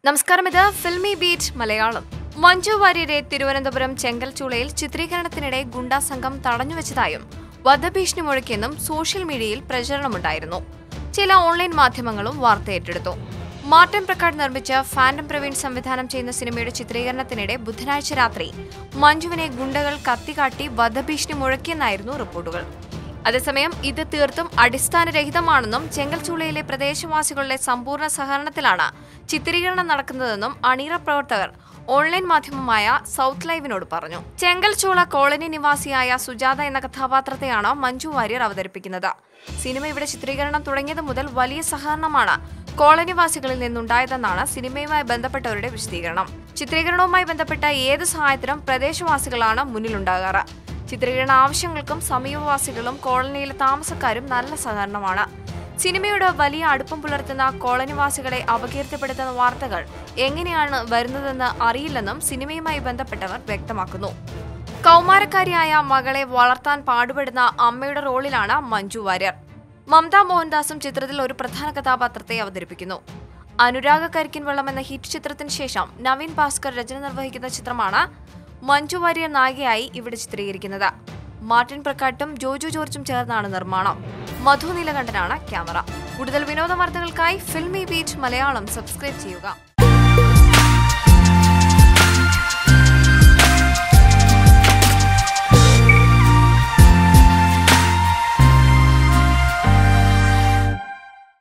നമസ്കാരം, ഇത് filmy beat Malayalam. Manju വാര്യരെ Thiruvananthapuram ചെങ്കൽച്ചൂളയിൽ ചിത്രീകരണത്തിനിടെ ഗുണ്ടാ സംഘം തടഞ്ഞുവെച്ചതായും വധഭീഷണി മുഴക്കിയെന്നും സോഷ്യൽ മീഡിയയിൽ പ്രചരണമുണ്ടായിരുന്നു. ചില ഓൺലൈൻ മാധ്യമങ്ങളും വാർത്ത ഏറ്റെടുത്തു. മാർട്ടിൻ പ്രക്കാട് നിർമ്മിച്ച ഫാന്റം പ്രവീൺ സംവിധാനം ചെയ്യുന്ന സിനിമയുടെ ചിത്രീകരണത്തിനിടെ ബുധനാഴ്ച രാത്രി മഞ്ജുവിനെ ഗുണ്ടകൾ കത്തികാട്ടി വധഭീഷണി മുഴക്കിയെന്നായിരുന്നു റിപ്പോർട്ടുകൾ. അതേസമയം ഇത് തീർത്തും അടിസ്ഥാനരഹിതമാണെന്നും ചെങ്കൽച്ചൂളയിലെ പ്രദേശവാസികളുടെ സമ്പൂർണ്ണ സഹകരണത്തിലാണ് ചിത്രീകരണം നടക്കുന്നതെന്നും അണിയറ പ്രവർത്തകർ ഓൺലൈൻ മാധ്യമമായ സൗത്ത് ലൈവിനോട് പറഞ്ഞു. ചെങ്കൽച്ചൂള കോളനി നിവാസിയായ സുജാത എന്ന കഥാപാത്രത്തെയാണ് മഞ്ജു വാര്യർ അവതരിപ്പിക്കുന്നത്. സിനിമ ഇവിടെ ചിത്രീകരണം തുടങ്ങിയത് മുതൽ വലിയ സഹകരണമാണ് കോളനിവാസികളിൽ നിന്നുണ്ടായതെന്നാണ് സിനിമയുമായി ബന്ധപ്പെട്ടവരുടെ വിശദീകരണം. ചിത്രീകരണവുമായി ബന്ധപ്പെട്ട ഏത് സഹായത്തിനും പ്രദേശവാസികളാണ് മുന്നിലുണ്ടാകാറ്. ചിത്രീകരണ ആവശ്യങ്ങൾക്കും സമീപവാസികളും കോളനിയിലെ താമസക്കാരും നല്ല സഹകരണമാണ്. സിനിമയോട് വലിയ അടുപ്പം പുലർത്തുന്ന കോളനിവാസികളെ അപകീർത്തിപ്പെടുത്തുന്ന വാർത്തകൾ എങ്ങനെയാണ് വരുന്നതെന്ന് അറിയില്ലെന്നും സിനിമയുമായി ബന്ധപ്പെട്ടവർ വ്യക്തമാക്കുന്നു. കൗമാരക്കാരിയായ മകളെ വളർത്താൻ പാടുപെടുന്ന അമ്മയുടെ റോളിലാണ് മഞ്ജു വാര്യർ. മമത മോഹൻദാസും ചിത്രത്തിൽ ഒരു പ്രധാന കഥാപാത്രത്തെ അവതരിപ്പിക്കുന്നു. അനുരാഗ കരിക്കിൻ വെള്ളം എന്ന ഹിറ്റ് ചിത്രത്തിന് ശേഷം നവീൻ ഭാസ്കർ രചന നിർവഹിക്കുന്ന ചിത്രമാണ് മഞ്ജു വാര്യർ നായികയായി ഇവിടെ ചിത്രീകരിക്കുന്നത്. മാർട്ടിൻ പ്രക്കാട്ടും ജോജു ജോർജും ചേർന്നാണ് നിർമ്മാണം. മധു നീലകണ്ഠനാണ് ക്യാമറ. കൂടുതൽ വിനോദ വാർത്തകൾക്കായി ഫിൽമി ബീറ്റ് മലയാളം സബ്സ്ക്രൈബ് ചെയ്യുക.